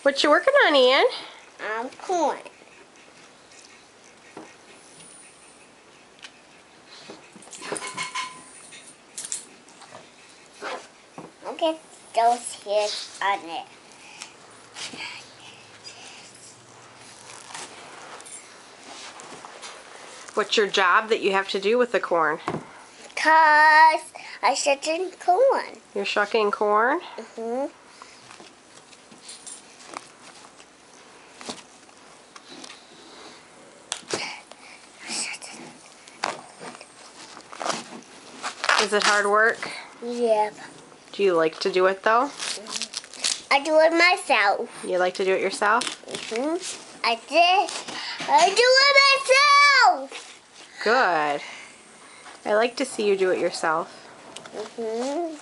What you working on, Ian? Corn. I'll get those hairs on it. What's your job that you have to do with the corn? Because I should drink corn. You're shucking corn? Mm-hmm. Is it hard work? Yep. Do you like to do it though? I do it myself. You like to do it yourself? Mm-hmm. I do it myself. Good. I like to see you do it yourself. Mm-hmm.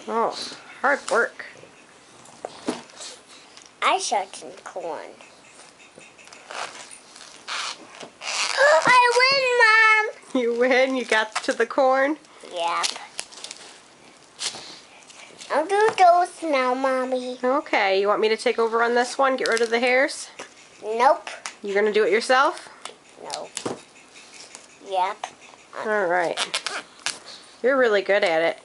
Oh, hard work. I shot some corn. I win, Mom. You win? You got to the corn? Yep. I'll do those now, Mommy. Okay, you want me to take over on this one? Get rid of the hairs? Nope. You gonna do it yourself? No. Yep. Alright. You're really good at it.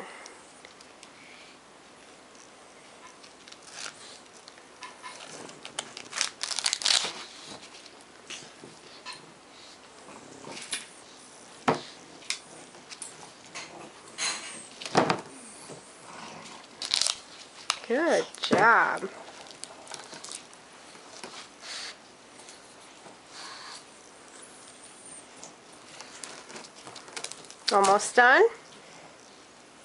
Good job. Almost done?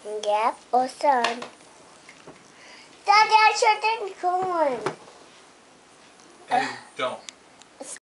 Yep, awesome. Daddy, I shot corn. Hey, don't.